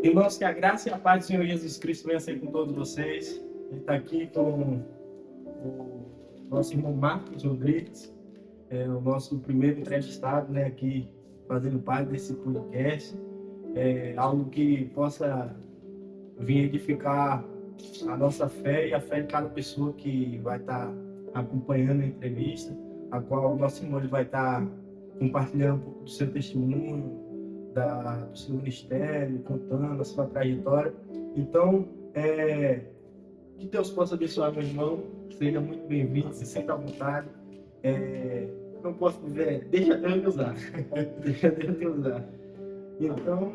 Irmãos, que a graça e a paz do Senhor Jesus Cristo venha ser com todos vocês. Ele está aqui com o nosso irmão Marcos Rodrigues, o nosso primeiro entrevistado, né, aqui fazendo parte desse podcast. Algo que possa vir edificar a nossa fé e a fé de cada pessoa que vai estar acompanhando a entrevista, a qual o nosso irmão ele vai estar compartilhando um pouco do seu testemunho, do seu ministério, contando a sua trajetória. Então, que Deus possa abençoar meu irmão, seja muito bem-vindo, se sinta à vontade. Não posso dizer, deixa Deus me usar, deixa Deus me usar. Então,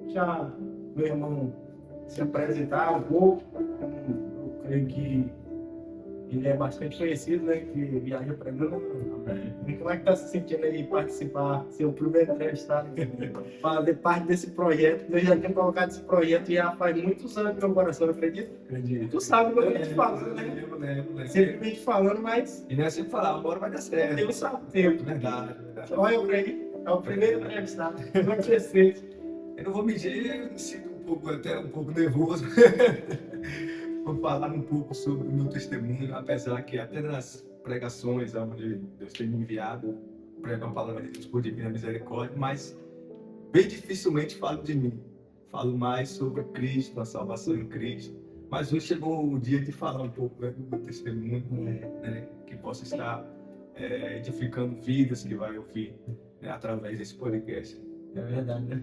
já meu irmão se apresentar um pouco, eu creio que ele é bastante conhecido, né, que viaja pregando. Como é que está se sentindo aí participar, ser o primeiro entrevistado, fazer parte desse projeto? Eu já tenho colocado esse projeto já faz muitos anos no meu coração, acredita? Acredito. Tu sabe quando a gente falando, né? Lembro. Simplesmente falando, mas E não é sempre falar, agora vai dar certo. Deus sabe o tempo. Verdade. Olha eu aí, é o primeiro entrevistado, muito recente. Eu não vou mentir, eu me sinto até um pouco nervoso. Vou falar um pouco sobre o meu testemunho, apesar que até nas pregações onde Deus tem me enviado, pregar a palavra de Deus por divina misericórdia, mas bem dificilmente falo de mim. Falo mais sobre Cristo, a salvação em Cristo. Mas hoje chegou o dia de falar um pouco do meu testemunho, né, que possa estar edificando vidas que vai ouvir, né, através desse podcast. É verdade, né?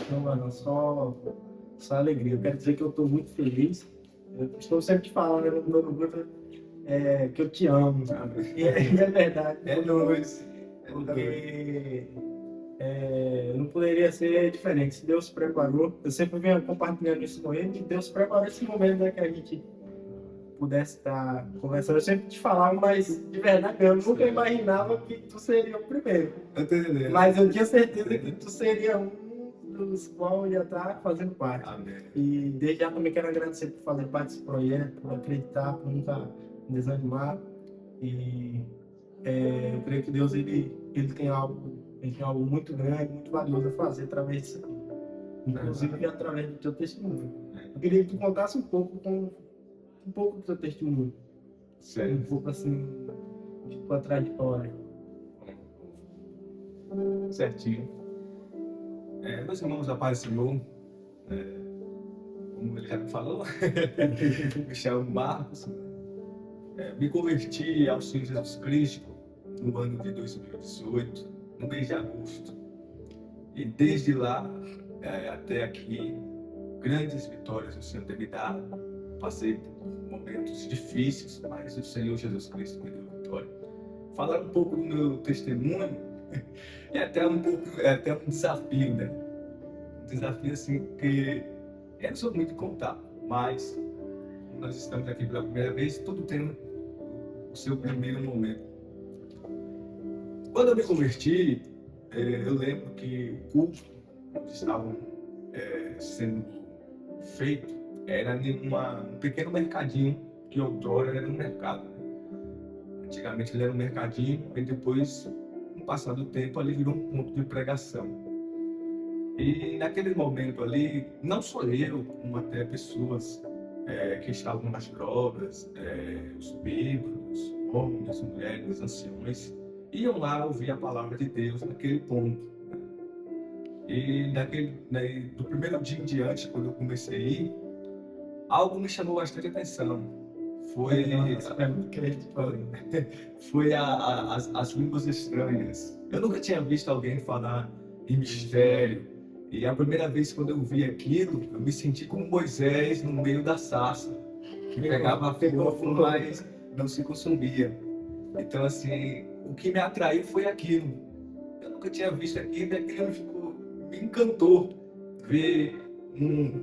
Então, mano, só alegria. Eu quero dizer que eu estou muito feliz. Eu estou sempre te falando, né, no meu grupo, que eu te amo. E é verdade. É nóis. Porque não poderia ser diferente. Se Deus preparou, eu sempre venho compartilhando isso com ele, que Deus preparou esse momento, né, que a gente pudesse estar conversando. Eu sempre te falava, mas de verdade eu nunca imaginava que tu seria o primeiro. Entendeu? Mas eu tinha certeza que tu seria um dos quais ia estar fazendo parte. Amém. E desde já também quero agradecer por fazer parte desse projeto, por acreditar, por nunca desanimar. E eu creio que Deus ele tem algo muito grande, muito valioso a fazer através disso aqui. Inclusive através do teu testemunho. Eu queria que tu contasse um pouco do teu testemunho. Certo. Um pouco assim, de tua trajetória. Certinho. Meus irmãos, a paz do Senhor, como ele já me falou, me chamo Marcos. Me converti ao Senhor Jesus Cristo no ano de 2018, no mês de agosto. E desde lá até aqui, grandes vitórias o Senhor tem me dado. Passei por momentos difíceis, mas o Senhor Jesus Cristo me deu vitória. Falar um pouco do meu testemunho é até um desafio, né? Um desafio assim que eu não sou muito de contar, mas nós estamos aqui pela primeira vez, tudo tem o seu primeiro momento. Quando eu me converti, eu lembro que o culto onde estavam sendo feito era em um pequeno mercadinho, que outrora era um mercado. Antigamente ele era um mercadinho, e depois, no passar do tempo, ali virou um ponto de pregação. E naquele momento ali, não só eu, como até pessoas que estavam nas drogas, os bêbados, homens, mulheres, anciões, iam lá ouvir a palavra de Deus naquele ponto. E do primeiro dia em diante, quando eu comecei a ir, algo me chamou bastante atenção. Foi as línguas estranhas. Eu nunca tinha visto alguém falar em mistério. E a primeira vez quando eu vi aquilo, eu me senti como Moisés no meio da sarça, que pegava fogo, mas não se consumia. Então, assim, o que me atraiu foi aquilo. Eu nunca tinha visto aquilo, e aquilo me encantou ver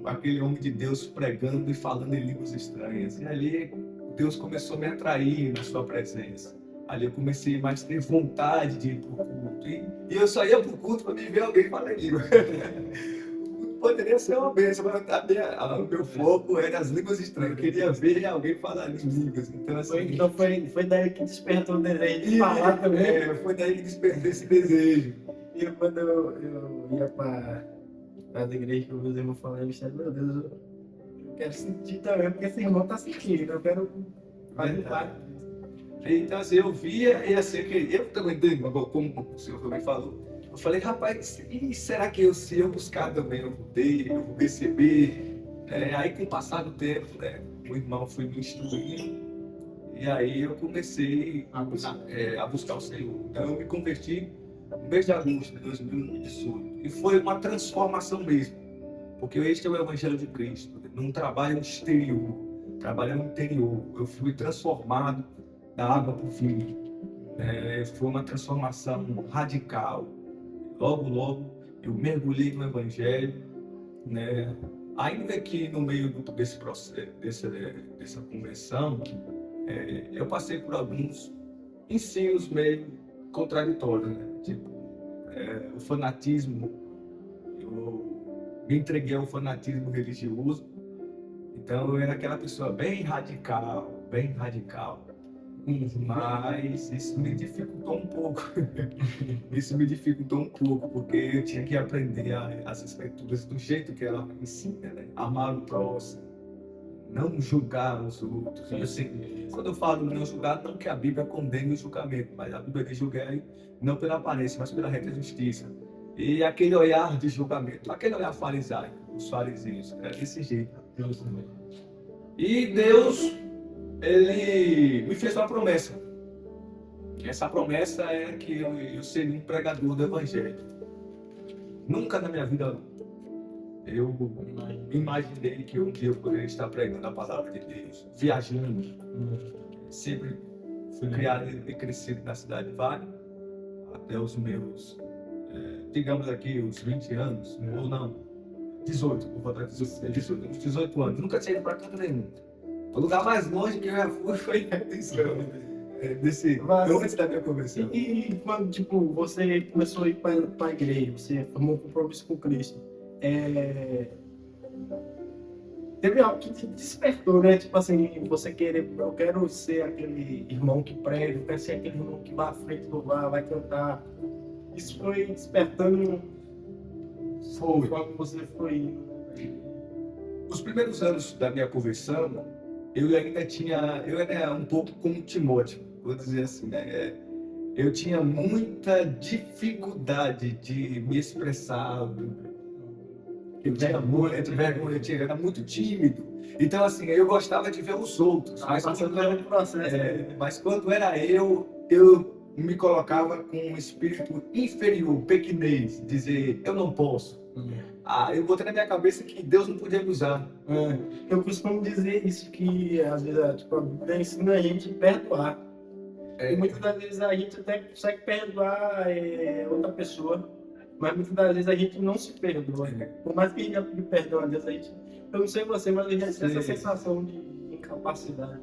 aquele homem de Deus pregando e falando em línguas estranhas. E ali Deus começou a me atrair na sua presença. Ali eu comecei mais a ter vontade de ir para o culto. E eu só ia para o culto para me ver alguém falar em língua. Poderia ser uma bênção, mas o meu foco era as línguas estranhas. Eu queria ver alguém falar em línguas. Então, assim, foi daí que despertou o desejo de falar também. Foi daí que despertou esse desejo. E quando eu ia para As igrejas que meus irmãos falam, meu Deus, eu quero sentir também, porque esse irmão tá sentindo, eu quero fazer Verdade. parte disso. Então, assim, eu via e assim, que eu também, como o senhor também falou, eu falei, rapaz, e será que se eu buscar também, eu vou receber? Aí, com o passar do tempo, né, o irmão foi me instruindo, e aí eu comecei a buscar o Senhor. Então, eu me converti no mês de agosto de 2018, e foi uma transformação mesmo, porque este é o Evangelho de Cristo, num trabalho exterior, trabalhando no interior, eu fui transformado da água para o vinho. Foi uma transformação radical. Logo, logo, eu mergulhei no Evangelho, né? Ainda que no meio desse processo, dessa conversão, eu passei por alguns ensinos meio contraditórios, né? Tipo, o fanatismo, eu me entreguei ao fanatismo religioso, então eu era aquela pessoa bem radical, bem radical. Mas isso me dificultou um pouco. Isso me dificultou um pouco, porque eu tinha que aprender as escrituras do jeito que ela ensina, né? Amar o próximo, não julgar os outros. E assim, quando eu falo não julgar, não que a Bíblia condene o julgamento, mas a Bíblia diz julgar não pela aparência, mas pela reta justiça. E aquele olhar de julgamento, aquele olhar farisaico, os fariseus, era desse jeito. E Deus, ele me fez uma promessa. Essa promessa é que eu seria um pregador do Evangelho. Nunca na minha vida eu imaginei que um dia eu poderia estar pregando a palavra de Deus, viajando. Sempre fui criado e crescido na cidade de Vale, até os meus, digamos aqui, os 20 anos, ou não, 18, vou botar 18, uns 18 anos. Nunca tinha ido para canto nenhum. O lugar mais longe que eu já fui foi antes da minha conversão. E quando, tipo, você começou a ir para a igreja, você formou um compromisso com Cristo, teve algo que te despertou, né? Tipo assim, você querer, eu quero ser aquele irmão que prega, eu quero ser aquele irmão que vai à frente do bar, vai cantar. Isso foi despertando quando você foi indo. Os primeiros anos da minha conversão, eu era um pouco como Timóteo, vou dizer assim, né? Eu tinha muita dificuldade de me expressar, eu tinha muita vergonha, eu era muito tímido. Então, assim, eu gostava de ver os outros, mas quando era eu me colocava com um espírito inferior, pequenez, dizer, eu não posso. Eu botei na minha cabeça que Deus não podia me usar. Eu costumo dizer isso, que às vezes tipo, a Bíblia ensina a gente a perdoar. E muitas das vezes a gente até consegue perdoar outra pessoa, mas muitas das vezes a gente não se perdoa. Por mais que a gente apele perdão a Deus, eu não sei você, mas eu já tive essa sensação de incapacidade.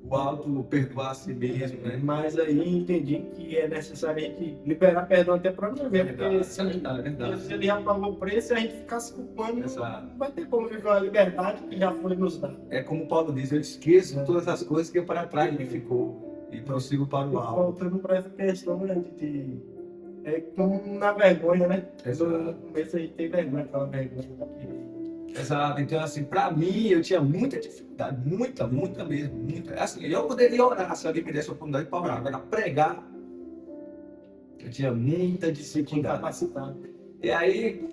O auto perdoar a si mesmo, né? Mas aí entendi que é necessário a gente liberar perdão até para nós mesmos, porque se ele já pagou o preço, se a gente ficar se culpando, não vai ter como viver uma liberdade que já foi nos dada. É como Paulo diz, eu esqueço todas as coisas que para trás me ficou e prossigo para o alto. Voltando para essa questão, né, como na vergonha, né? No começo a gente tem vergonha, aquela vergonha. Exato, então assim, para mim eu tinha muita dificuldade, muita mesmo, muita. Assim, eu poderia orar se alguém me desse a oportunidade para orar, agora pregar, eu tinha muita dificuldade. E aí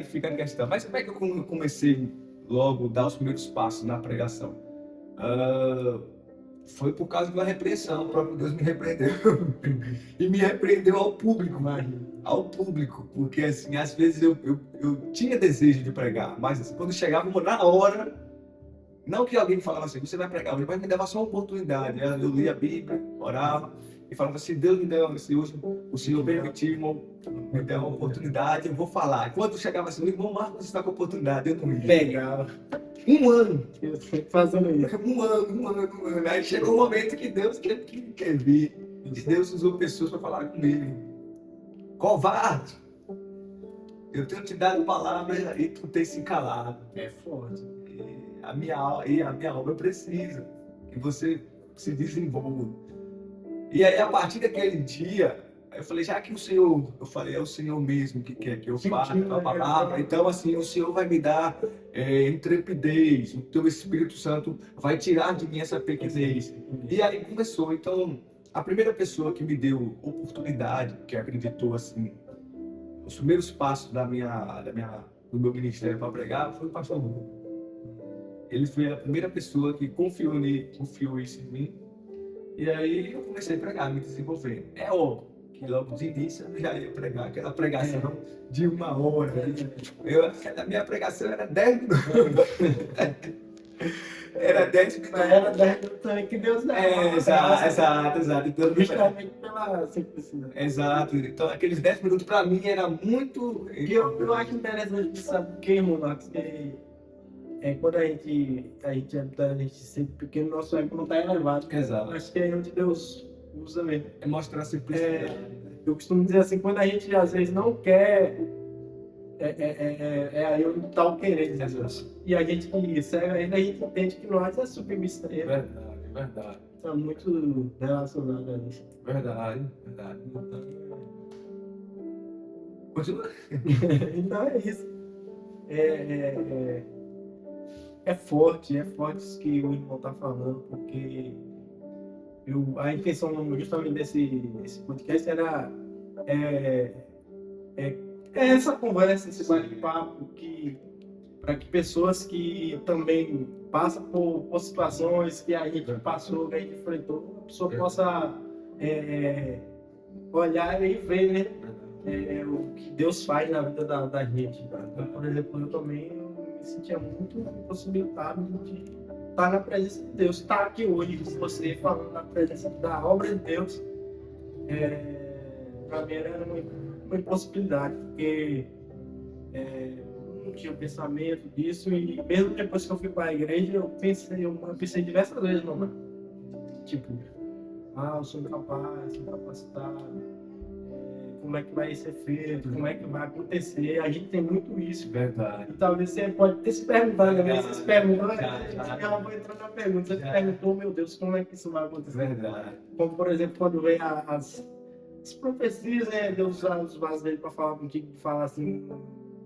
fica a questão, mas como é que eu comecei logo a dar os primeiros passos na pregação? Foi por causa de uma repreensão, o próprio Deus me repreendeu. E me repreendeu ao público, porque assim, às vezes eu tinha desejo de pregar, mas assim, quando chegava na hora, não que alguém falava assim, você vai pregar, mas me dava só uma oportunidade. Eu lia a Bíblia, orava e falava assim, Deus me deu, se hoje o Senhor permitiu, me deu uma oportunidade, eu vou falar. E quando chegava assim, o irmão Marcos está com a oportunidade, eu não ia. Pegava. Um ano. Eu sempre fazendo isso. Um ano. Aí chegou o momento que Deus quer vir. E Deus usou pessoas para falar comigo. Covarde! Eu tenho te dado palavra e tu tem se calado. É forte. E a minha obra precisa que você se desenvolva. E aí, a partir daquele dia, Aí eu falei, já que o Senhor, eu falei, é o Senhor mesmo que quer que eu fale a palavra, então assim, o Senhor vai me dar intrepidez, o teu Espírito Santo vai tirar de mim essa pequenez. E aí começou, então, a primeira pessoa que me deu oportunidade, que acreditou assim, os primeiros passos do meu ministério para pregar, foi o pastor Hugo. Ele foi a primeira pessoa que confiou isso em mim, e aí eu comecei a pregar, me desenvolver. É óbvio que logo de início eu já ia pregar aquela pregação de 1 hora. A minha pregação era 10 minutos. Era 10 minutos. Era 10 minutos também que Deus dá. Exato. Então, Justamente pela simplicidade. exato. Então, aqueles 10 minutos para mim era muito. E eu acho interessante, sabe o que, irmão Marcos? Quando a gente sempre pequeno, nosso ego não está elevado. Exato. Acho que é onde Deus usa mesmo. É mostrar a simplicidade. Eu costumo dizer assim, quando a gente às vezes não quer, aí onde está o querer de Deus. E a gente que segue ainda, a gente entende que nós é submissa a ele. Verdade. Está muito relacionado a isso. Verdade. Continua. Então é isso. É forte isso que o irmão está falando, porque a intenção justamente desse podcast era essa conversa, esse bate-papo, para que pessoas que também passam por situações que a gente passou, que a gente enfrentou, a pessoa possa olhar e ver, né? O que Deus faz na vida da gente. Então, por exemplo, eu também me sentia muito impossibilitado de estar na presença de Deus, estar aqui hoje com você falando na presença da obra de Deus. Para mim era uma impossibilidade, porque eu não tinha pensamento disso, e mesmo depois que eu fui para a igreja, eu pensei diversas vezes, não, tipo, eu sou incapaz, sou incapacitado. Como é que vai ser feito, como é que vai acontecer. A gente tem muito isso. Verdade. E talvez você pode ter se perguntado, você se perguntou, ela vai entrar na pergunta, você se perguntou, meu Deus, como é que isso vai acontecer? Verdade. Como, por exemplo, quando vem as profecias, né, Deus usa os vasos dele para falar contigo, falar assim,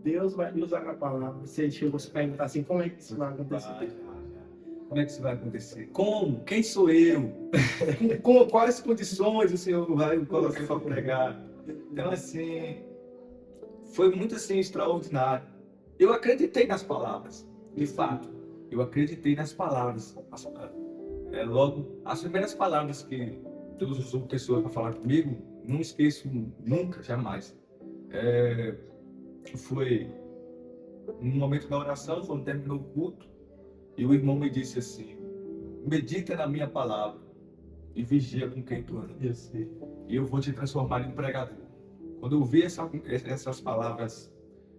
Deus vai usar na palavra. Você chegou a se perguntar assim, como é que isso vai acontecer? Como é que isso vai acontecer? Como? Quem sou eu? Quais condições o Senhor vai colocar para pregar? Então, assim, foi muito assim extraordinário. Eu acreditei nas palavras, de fato. Eu acreditei nas palavras. Logo, as primeiras palavras que Deus usou pessoas para falar comigo, não esqueço nunca, jamais. Foi no momento da oração, quando terminou o culto, e o irmão me disse assim: medita na minha palavra e vigia com quem tu andas. E eu vou te transformar em pregador. Quando eu vi essas palavras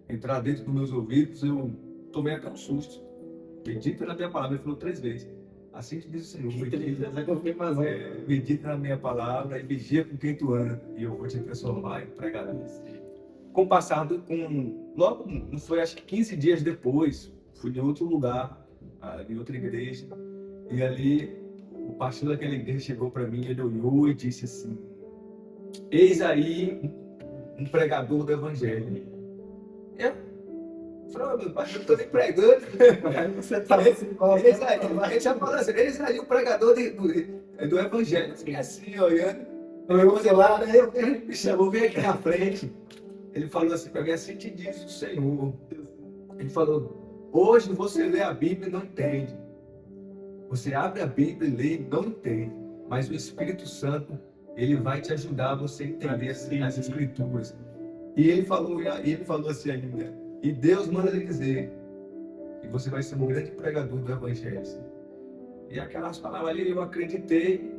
entrar dentro dos meus ouvidos, eu tomei até um susto. Medita na minha palavra, ele falou 3 vezes. Assim que diz o Senhor: medita na minha palavra e vigia com quem tu anda, e eu vou te transformar em pregador. Logo, não foi, acho que 15 dias depois, fui em outro lugar, em outra igreja, e ali o pastor daquela igreja chegou para mim, ele olhou e disse assim: eis aí um pregador do evangelho. Eu falei: meu pastor, eu estou nem pregando. Você tá assim, Ele já falou assim: eis aí o pregador do evangelho. Eu fiquei assim, olhando. Ele me chamou, vem aqui na frente. Ele falou assim para mim: assim te diz o Senhor. Ele falou: hoje você lê a Bíblia e não entende. Você abre a Bíblia e lê e não entende. Mas o Espírito Santo, ele vai te ajudar a você entender as Escrituras. E ele falou assim ainda: e Deus manda lhe dizer que você vai ser um grande pregador do Evangelho. E aquelas palavras ali eu acreditei,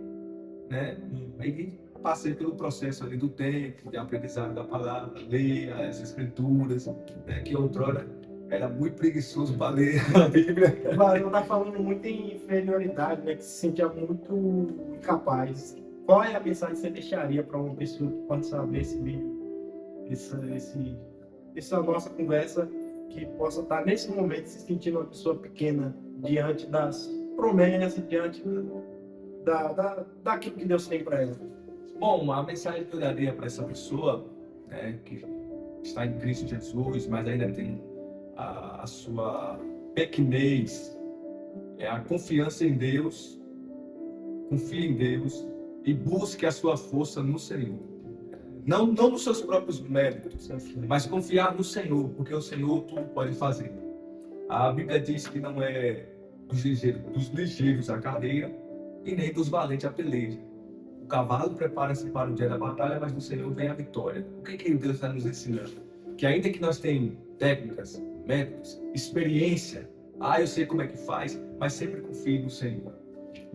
né? Aí passei pelo processo ali do tempo, de aprendizado da palavra, ler as Escrituras, né? Que outrora era muito preguiçoso para ler a Bíblia. O Varão está falando muito em inferioridade, né? Que se sentia muito incapaz. Qual é a mensagem que você deixaria para uma pessoa que pode saber esse vídeo, essa nossa conversa, que possa estar nesse momento se sentindo uma pessoa pequena diante das promessas, diante daquilo que Deus tem para ela? Bom, a mensagem que eu daria para essa pessoa, né, que está em Cristo Jesus, mas ainda tem a sua pequenez, é a confiança em Deus, confie em Deus e busque a sua força no Senhor. Não nos seus próprios méritos, mas confiar no Senhor, porque o Senhor tudo pode fazer. A Bíblia diz que não é dos ligeiros a carreira e nem dos valentes a peleja. O cavalo prepara-se para o dia da batalha, mas do Senhor vem a vitória. O que Deus está nos ensinando? Que ainda que nós tenhamos técnicas, métodos, experiência, eu sei como é que faz, mas sempre confie no Senhor.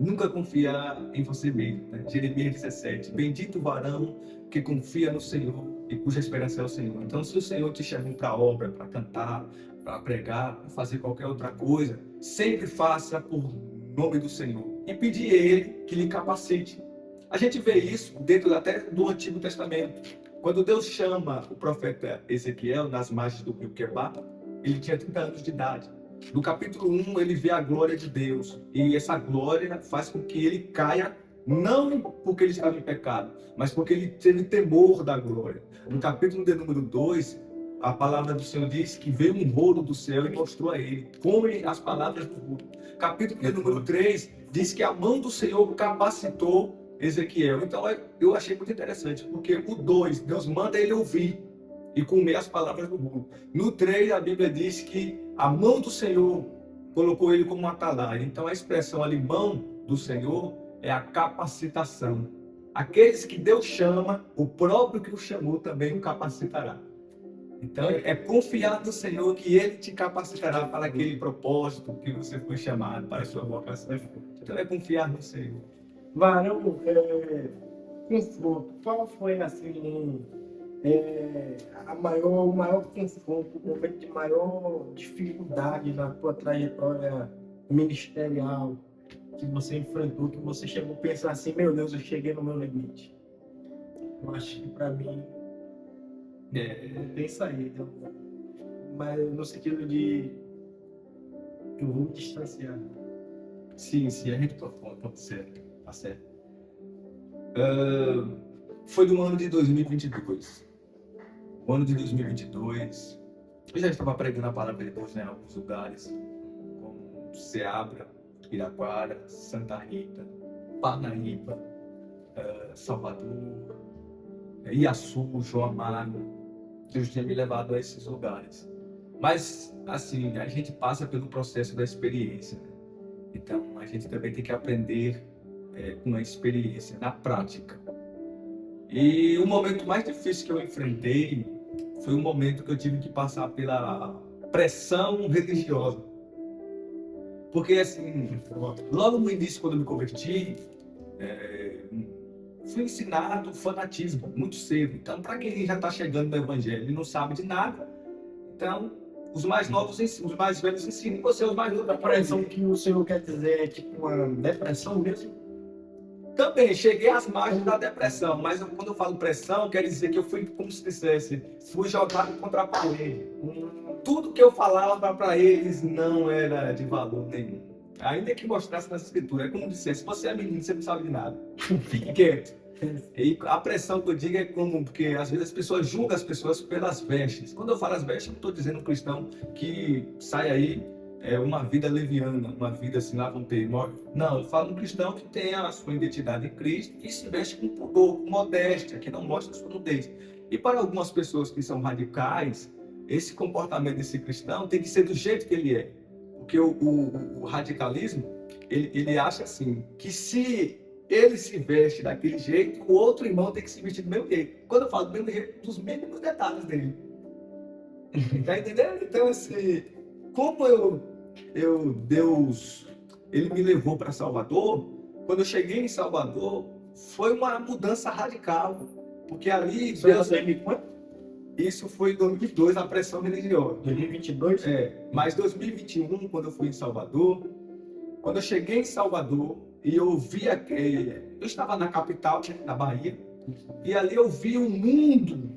Nunca confia em você mesmo. Né? Jeremias 17. Bendito o varão que confia no Senhor e cuja esperança é o Senhor. Então, se o Senhor te chamou para a obra, para cantar, para pregar, para fazer qualquer outra coisa, sempre faça por nome do Senhor e pedir a Ele que lhe capacite. A gente vê isso dentro até do Antigo Testamento. Quando Deus chama o profeta Ezequiel nas margens do rio Quebar, ele tinha 30 anos de idade. No capítulo 1, ele vê a glória de Deus. E essa glória faz com que ele caia, não porque ele estava em pecado, mas porque ele teve temor da glória. No capítulo de número 2, a palavra do Senhor diz que veio um rolo do céu e mostrou a ele como as palavras do rolo. Capítulo de número 3 diz que a mão do Senhor capacitou Ezequiel. Então eu achei muito interessante, porque o 2, Deus manda ele ouvir e comer as palavras do rolo. No 3, a Bíblia diz que a mão do Senhor colocou ele como um atalaia. Então a expressão ali, mão do Senhor, é a capacitação. Aqueles que Deus chama, o próprio que o chamou também o capacitará. Então é confiar no Senhor que Ele te capacitará para aquele propósito que você foi chamado, para a sua vocação. Então é confiar no Senhor. Varão, confronto, qual foi assim o maior confronto, o momento de maior dificuldade na tua trajetória ministerial que você enfrentou, que você chegou a pensar assim, meu Deus, eu cheguei no meu limite? Eu acho que para mim não tem saída, mas no sentido de eu vou me distanciar. Sim, a gente pode ser, tá certo. Foi do ano de 2022. O ano de 2022, eu já estava pregando a palavra de Deus, né, em alguns lugares, como Seabra, Piraquara, Santa Rita, Parnaíba, Salvador, Iaçu, João Amaro. Deus tinha me levado a esses lugares. Mas, assim, a gente passa pelo processo da experiência. Né? Então, a gente também tem que aprender com a experiência, na prática. E o momento mais difícil que eu enfrentei foi um momento que eu tive que passar pela pressão religiosa. Porque, assim, logo no início, quando eu me converti, fui ensinado fanatismo muito cedo. Então, para quem já está chegando no Evangelho e não sabe de nada, então, os mais novos, os mais velhos ensinam, você os mais novos. A pressão que o Senhor quer dizer é tipo uma depressão mesmo? Também cheguei às margens da depressão, mas quando eu falo pressão, quer dizer que eu fui, como se dissesse, fui jogado contra a parede. Tudo que eu falava para eles não era de valor nenhum. Ainda que mostrasse nas escrituras, é como dissesse, você é menino, você não sabe de nada. Fique quieto. E a pressão que eu digo é como, porque às vezes as pessoas julgam as pessoas pelas vestes. Quando eu falo as vestes, eu não estou dizendo um cristão que sai aí uma vida leviana, uma vida assim, lá vão ter. Não, eu falo um cristão que tem a sua identidade em Cristo e se veste com pudor, com modéstia, que não mostra sua nudez. E para algumas pessoas que são radicais, esse comportamento desse cristão tem que ser do jeito que ele é. Porque o radicalismo, ele acha assim, que se ele se veste daquele jeito, o outro irmão tem que se vestir do mesmo jeito. Quando eu falo do mesmo jeito, dos mínimos detalhes dele. Tá entendendo? Então, assim, como Deus, ele me levou para Salvador, quando eu cheguei em Salvador, foi uma mudança radical. Porque ali, Deus... Isso foi em 2002, a pressão religiosa. 2022? Mas 2021, quando eu fui em Salvador, quando eu cheguei em Salvador e eu vi eu estava na capital, na Bahia, e ali eu vi um mundo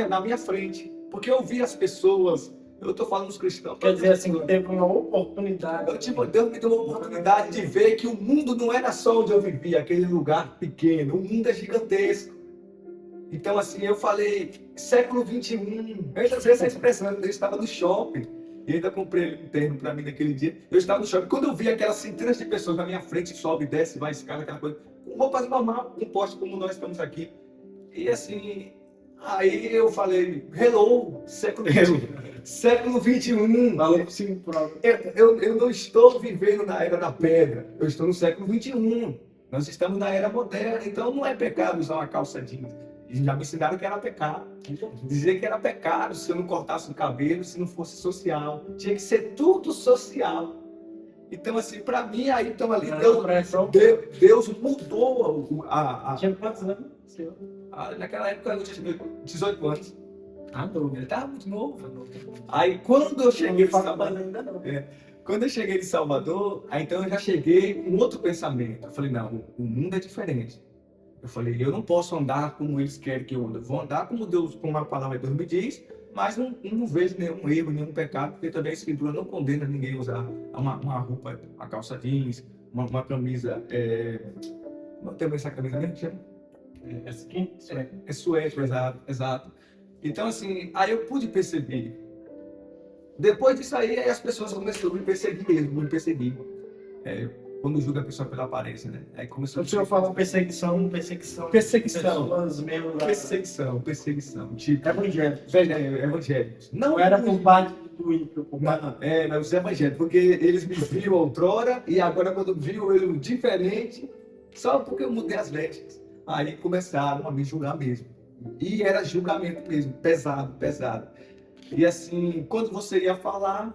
na minha frente, porque eu vi as pessoas Eu estou falando dos cristãos. Quer dizer assim, teve uma oportunidade. Deus me deu uma oportunidade de ver que o mundo não era só onde eu vivia, aquele lugar pequeno. O mundo é gigantesco. Então, assim, eu falei, século XXI. Eu ainda sei essa expressão, eu estava no shopping. E ainda comprei um terno para mim naquele dia. Eu estava no shopping. Quando eu vi aquelas centenas de pessoas na minha frente, sobe, desce, vai, escala, aquela coisa, com roupas normais, com poste como nós estamos aqui. E assim, aí eu falei, hello, século XXI. Falou por si próprio. Eu não estou vivendo na era da pedra, eu estou no século XXI. Nós estamos na era moderna, então não é pecado usar uma calça jeans. E já me ensinaram que era pecado. Dizer que era pecado se eu não cortasse o cabelo, se não fosse social. Tinha que ser tudo social. Então, assim, para mim, aí então ali, Deus mudou Tinha quantos anos? naquela época eu tinha 18 anos. Novo. Ele estava muito novo. Aí quando eu cheguei em Salvador, ainda não. quando eu cheguei em Salvador, aí então eu já cheguei com outro pensamento. Eu falei, não, o mundo é diferente. Eu falei, eu não posso andar como eles querem que eu ande. Eu vou andar como Deus, como a palavra de Deus me diz, mas não vejo nenhum erro, nenhum pecado, porque também a Escritura não condena ninguém a usar uma roupa, uma calça jeans, uma camisa. Não tem essa camisa mesmo? Chama? É suéter, exato. Então, assim, aí eu pude perceber. Depois disso aí as pessoas começaram a me perseguir. Quando julga a pessoa pela aparência, né? Aí começou O senhor falou perseguição. Pessoas mesmo lá. Perseguição. Tipo, evangélicos. Não era por parte do ímpio. Mas os evangélicos, porque eles me viram outrora e agora quando viram eu diferente, só porque eu mudei as vestes. Aí começaram a me julgar mesmo. E era julgamento mesmo, pesado. E assim, quando você ia falar,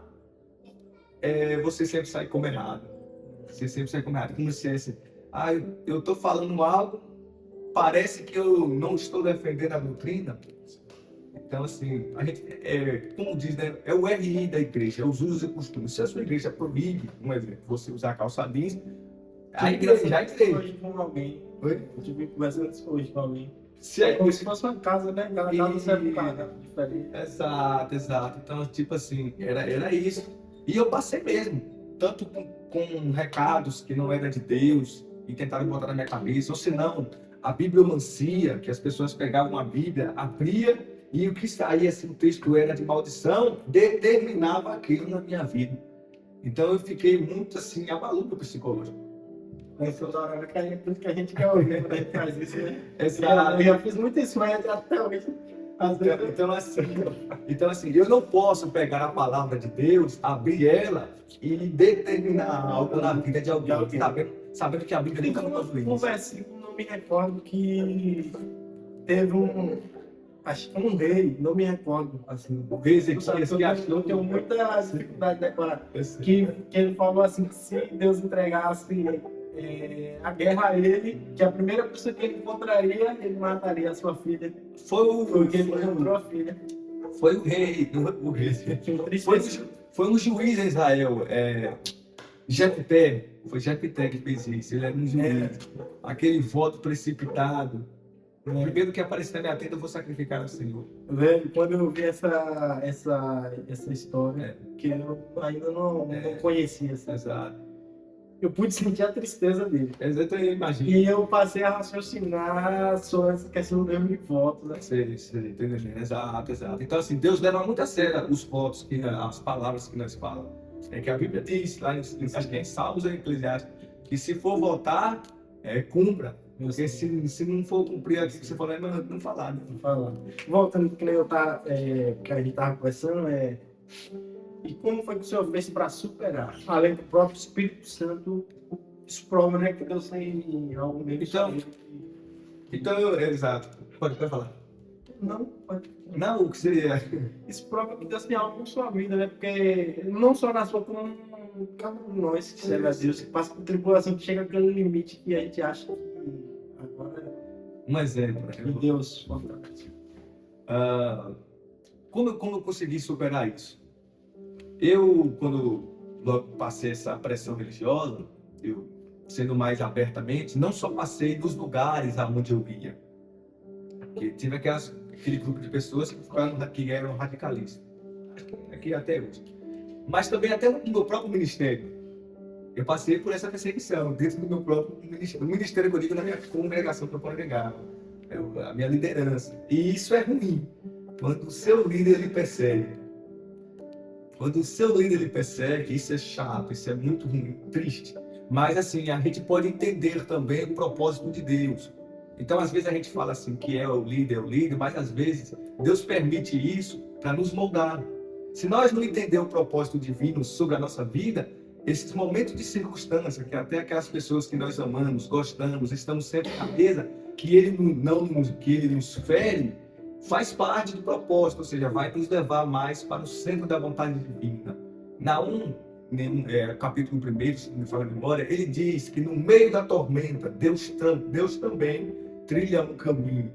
você sempre sai como errado. Como se fosse, eu estou falando algo, parece que eu não estou defendendo a doutrina. Então, assim, a gente, como diz, né, é o RI da igreja, é os usos e costumes. Se a sua igreja proíbe, um exemplo, você usar calça jeans, a igreja já tem. Hoje com alguém. Oi? Eu tive conversando hoje com alguém. Se é como se fosse uma casa, né? Cada casa serve um cara diferente. Exato. Então, tipo assim, era isso. E eu passei mesmo, tanto com recados que não eram de Deus e tentaram botar na minha cabeça, ou senão a bibliomancia, que as pessoas pegavam a Bíblia, abria e o que saía, se o texto era de maldição, determinava aquilo na minha vida. Então eu fiquei muito assim, abaludo psicológico. Tudo que a gente quer ouvir quando a gente faz isso, né? Exato. Eu já fiz muito isso, mas até hoje. Então assim, eu não posso pegar a palavra de Deus, abrir ela e determinar algo na vida de alguém, sabendo que a Bíblia nunca nos diz. Um versículo, não me recordo, que teve acho que um rei, não me recordo, assim, O rei Ezequias que achou eu tenho muita dificuldade de decorar, que ele falou assim, que se Deus entregasse a guerra a ele, que a primeira pessoa que ele encontraria, ele mataria a sua filha. Porque ele encontrou a filha. Foi o rei. Foi um juiz em Israel. Jefté. Foi Jefté que fez isso. Ele era um juiz. Aquele voto precipitado. O primeiro que aparecer na minha tenda, eu vou sacrificar ao Senhor. Velho, quando eu vi essa história, que eu ainda não conhecia. Assim. Exato. Eu pude sentir a tristeza dele. Eu imagino. E eu passei a raciocinar sobre essa questão do erro de votos. Né? Sei, entendeu? Exato. Então, assim, Deus leva muito a sério os votos, as palavras que nós falamos. É que a Bíblia diz, lá acho que é em Salmos ou em Eclesiastes, que se for votar, cumpra. Porque se não for cumprir aquilo que você falou, é melhor não falar. Né? Não falar. Voltando para que a gente estava conversando, e como foi que o senhor fez para superar? Além do próprio Espírito Santo, isso prova, né, que Deus tem algo mesmo. Exato. Pode falar. Não, pode. Não, o que seria? Isso prova que Deus tem algo na sua vida, né? Porque não só na sua, como cada um de nós que serve a Deus, que passa por tribulação, que chega àquele limite que a gente acha que agora um exemplo. Que Deus fortalece. Como eu consegui superar isso? Eu, quando logo passei essa pressão religiosa, eu, sendo mais abertamente, não só passei nos lugares aonde eu ia. Porque tive aquele grupo de pessoas que eram radicalistas. aqui até hoje. Mas também até no meu próprio ministério. Eu passei por essa perseguição dentro do meu próprio ministério. No ministério que eu digo na minha congregação que eu congregava. A minha liderança. E isso é ruim. Quando o seu líder lhe persegue. Quando o seu líder lhe persegue, isso é chato, isso é muito ruim, triste. Mas assim, a gente pode entender também o propósito de Deus. Então, às vezes a gente fala assim que é o líder, mas às vezes Deus permite isso para nos moldar. Se nós não entender o propósito divino sobre a nossa vida, esses momentos de circunstância, que até aquelas pessoas que nós amamos, gostamos, estamos sempre na mesa, que ele nos fere, faz parte do propósito, ou seja, vai nos levar mais para o centro da vontade divina. Naum, capítulo 1, se não me falha a memória, ele diz que no meio da tormenta, Deus também trilha um caminho.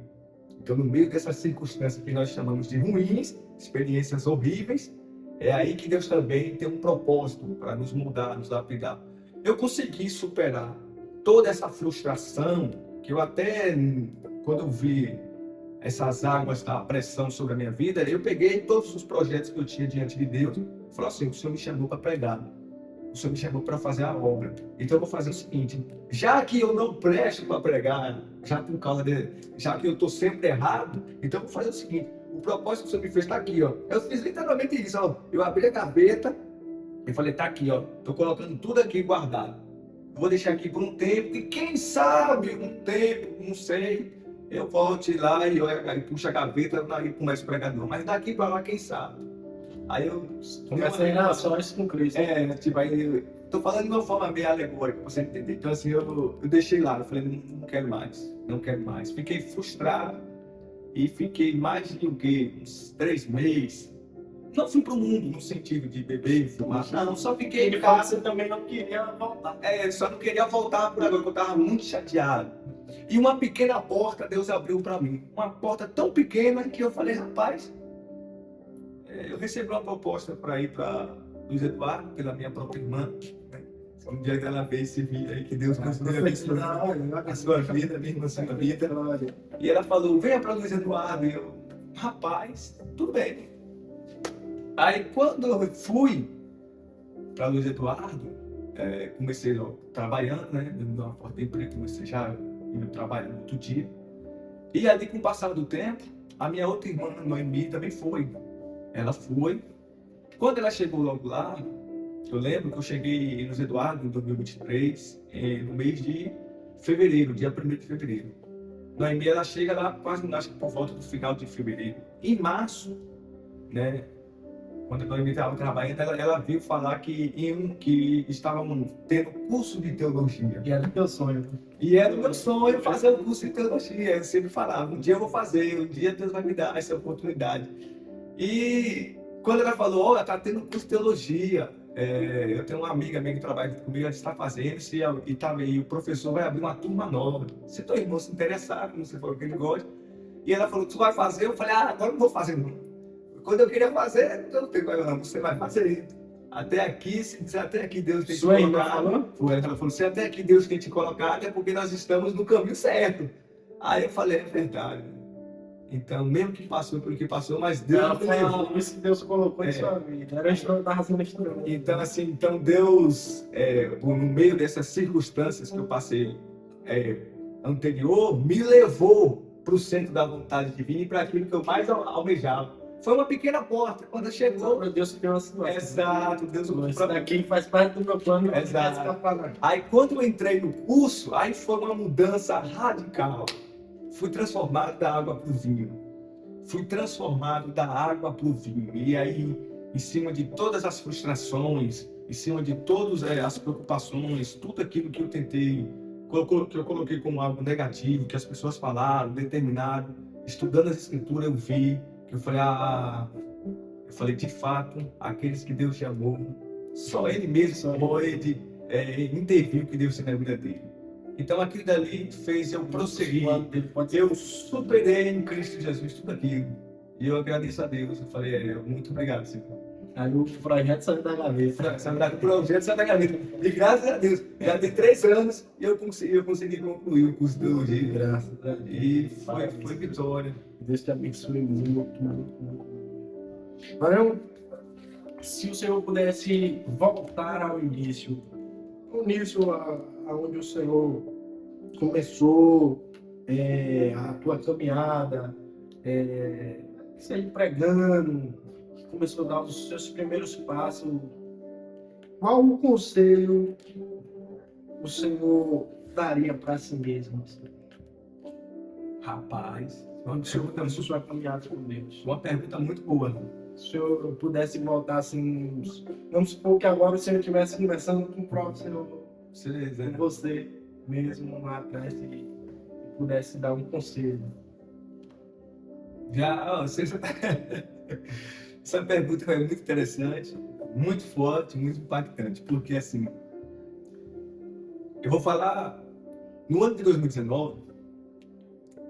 Então, no meio dessas circunstâncias que nós chamamos de ruins, experiências horríveis, é aí que Deus também tem um propósito para nos mudar, nos lapidar. Eu consegui superar toda essa frustração, que eu até, quando eu vi essas águas da pressão sobre a minha vida, eu peguei todos os projetos que eu tinha diante de Deus. Falei assim, o Senhor me chamou para pregar. O Senhor me chamou para fazer a obra. Então eu vou fazer o seguinte, já que eu não presto para pregar, já que eu estou sempre errado, então eu vou fazer o seguinte, o propósito que o Senhor me fez está aqui, ó. Eu fiz literalmente isso, ó. Eu abri a gaveta e falei, está aqui, ó. Estou colocando tudo aqui guardado. Vou deixar aqui por um tempo, e quem sabe um tempo, não sei, eu volte lá e puxo a gaveta e começo o pregador. Mas daqui para lá, quem sabe? Aí eu começa a relações com Cristo. Tipo, aí eu tô falando de uma forma meio alegórica, pra você entender. Então, assim, eu deixei lá, eu falei, não quero mais. Fiquei frustrado e fiquei mais de uns 3 meses. Não fui pro mundo no sentido de beber e fumar, não, só fiquei em casa. Você também não queria voltar. Só não queria voltar por agora, porque eu estava muito chateado. E uma pequena porta Deus abriu para mim. Uma porta tão pequena que eu falei, rapaz, eu recebi uma proposta para ir para Luiz Eduardo, pela minha própria irmã. Né? Um dia ela veio esse vídeo aí, que Deus considera a sua vida, minha irmã, a sua vida. E ela falou, venha para Luiz Eduardo. E eu, rapaz, tudo bem. Aí quando eu fui para Luiz Eduardo, comecei trabalhando, né? Dando uma porta de emprego, comecei já indo trabalhando outro dia. E ali, com o passar do tempo, a minha outra irmã, Noemi, também foi. Ela foi. Quando ela chegou logo lá, eu lembro que eu cheguei em Luiz Eduardo em 2023, no mês de fevereiro, dia 1º de fevereiro. Noemi, ela chega lá quase, acho que por volta do final de fevereiro. Em março, né? Quando a Noemi estava trabalhando, ela veio falar que estavam tendo curso de teologia. E era o teu sonho. Né? E era o meu sonho fazer o curso de teologia. Eu sempre falava, um dia eu vou fazer, um dia Deus vai me dar essa oportunidade. E quando ela falou, olha, está tendo curso de teologia, eu tenho uma amiga que trabalha comigo, ela está fazendo, e o professor vai abrir uma turma nova. Se teu irmão se interessar, como você falou que ele gosta. E ela falou, tu vai fazer? Eu falei, agora não vou fazer não. Quando eu queria fazer, eu não tenho problema, você vai fazer. Até aqui Deus tem te colocado. Ela falou, se até aqui Deus tem te colocado, é porque nós estamos no caminho certo. Aí eu falei, é verdade. Então, mesmo que passou pelo que passou, mas Deus me levou. Isso que Deus colocou em sua vida. Era a da razão da história. Então, assim, Deus, no meio dessas circunstâncias que eu passei anterior, me levou para o centro da vontade divina e para aquilo que eu mais almejava. Foi uma pequena porta. Quando chegou. Meu Deus, tem uma situação. Exato, Deus para daqui faz parte do meu plano. Exato. Aí, quando eu entrei no curso, aí foi uma mudança radical. Fui transformado da água para o vinho. E aí, em cima de todas as frustrações, em cima de todas as preocupações, tudo aquilo que eu tentei, que eu coloquei como algo negativo, que as pessoas falaram, determinaram, estudando as escrituras, eu vi, que eu falei, de fato, aqueles que Deus chamou, só Ele mesmo pode intervir o que Deus tem na vida dele. Então aquilo dali fez eu prosseguir, eu superei em Cristo Jesus tudo aquilo. E eu agradeço a Deus, eu falei, muito obrigado, Senhor. Aí o projeto saiu da gaveta. O projeto saiu da gaveta. E graças a Deus, já tem 3 anos e eu consegui concluir o curso de teologia. Graças a Deus. E foi vitória. Deus te abençoe muito. Varão, se o Senhor pudesse voltar ao início, aonde o Senhor começou a tua caminhada, seja pregando, começou a dar os seus primeiros passos, qual o conselho o Senhor daria para si mesmo? Rapaz, Sobre sua caminhada com Deus. uma pergunta muito boa. Se o Senhor pudesse voltar assim, vamos supor que agora o Senhor estivesse conversando com o próprio Senhor, com você mesmo lá atrás e pudesse dar um conselho. Essa pergunta é muito interessante, muito forte, muito impactante, porque assim, eu vou falar, no ano de 2019,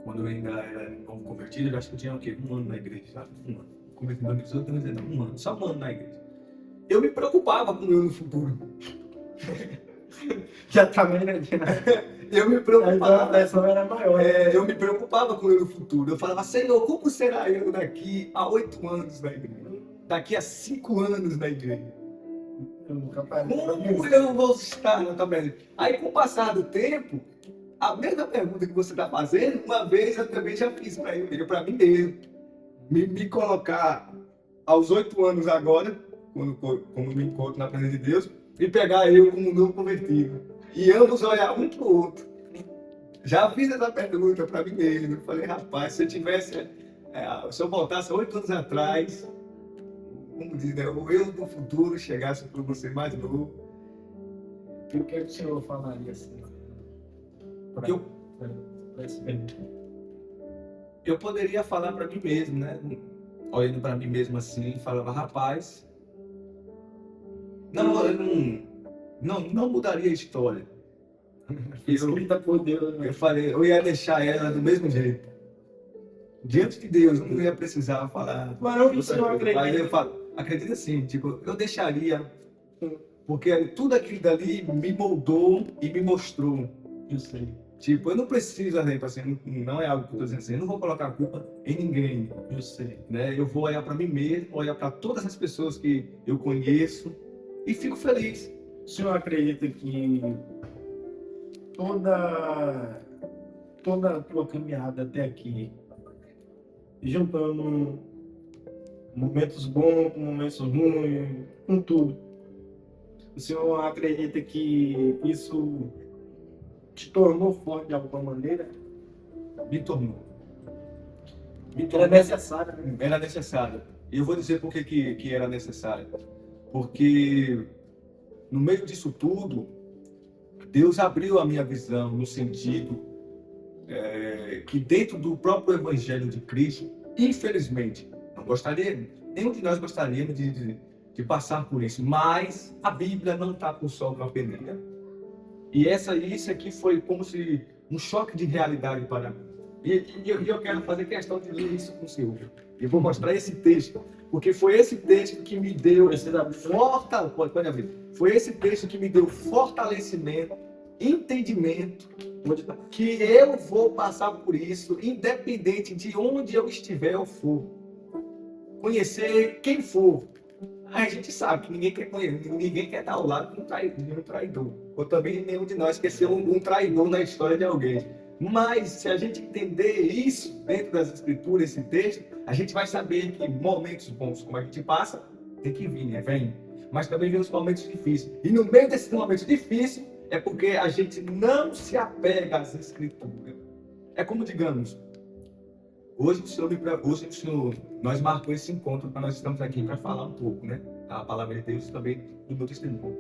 quando eu ainda era novo convertido, eu acho que eu tinha o quê? Um ano na igreja, sabe? Um ano. Converti em 2018, 2019, um ano, só um ano na igreja. Eu me preocupava com o meu no futuro. Já também, né? Eu me A preocupava. pressão era maior. Né? Eu me preocupava com o meu futuro. Eu falava, Senhor, como será eu daqui a 8 anos na igreja? Daqui a 5 anos na igreja? Eu nunca parei. Como eu vou estar na tua presença? Aí, com o passar do tempo, a mesma pergunta que você está fazendo, uma vez eu também já fiz para mim mesmo. Me colocar aos 8 anos agora, quando me encontro na presença de Deus, e pegar eu como novo convertido. E ambos olhar um para o outro. Já fiz essa pergunta para mim mesmo. Eu falei, rapaz, se eu voltasse 8 anos atrás, como diz, né, o eu do futuro chegasse para você mais novo. E o que o Senhor falaria assim? Porque eu poderia falar para mim mesmo, né? Olhando para mim mesmo assim, falava, rapaz, não mudaria a história. Escrita por Deus. Né? Eu falei, eu ia deixar ela do mesmo jeito. Diante de Deus, eu não ia precisar falar. Mas você não acredita? Mas eu falo, acredita assim, tipo, eu deixaria, porque tudo aquilo dali me moldou e me mostrou. Eu sei. Tipo, eu não preciso, assim, não é algo que eu estou dizendo assim, eu não vou colocar a culpa em ninguém. Eu sei. Né? Eu vou olhar para mim mesmo, olhar para todas as pessoas que eu conheço e fico feliz. O senhor acredita que toda a tua caminhada até aqui, juntando momentos bons com momentos ruins, com tudo, o senhor acredita que isso te tornou forte de alguma maneira? Me tornou. Era necessário, né? Era necessário. E eu vou dizer por que era necessário. Porque no meio disso tudo, Deus abriu a minha visão no sentido que dentro do próprio Evangelho de Cristo, infelizmente, nenhum de nós gostaríamos de passar por isso, mas a Bíblia não está com sol na peneira. E isso aqui foi como se um choque de realidade para mim. E eu quero fazer questão de ler isso com o Senhor. E vou mostrar esse texto, porque foi esse texto que me deu foi esse texto que me deu fortalecimento, entendimento, que eu vou passar por isso, independente de onde eu estiver ou for. Conhecer quem for. A gente sabe que ninguém quer conhecer, ninguém quer estar ao lado de um traidor. Ou também nenhum de nós quer ser um traidor na história de alguém. Mas se a gente entender isso dentro das escrituras, esse texto, a gente vai saber que momentos bons, como a gente passa, tem que vir, né? Vem. Mas também vem os momentos difíceis. E no meio desses momentos difíceis, é porque a gente não se apega às escrituras. É como, digamos, hoje nós marcamos esse encontro para nós estamos aqui para falar um pouco, né? A palavra de Deus também do meu testemunho.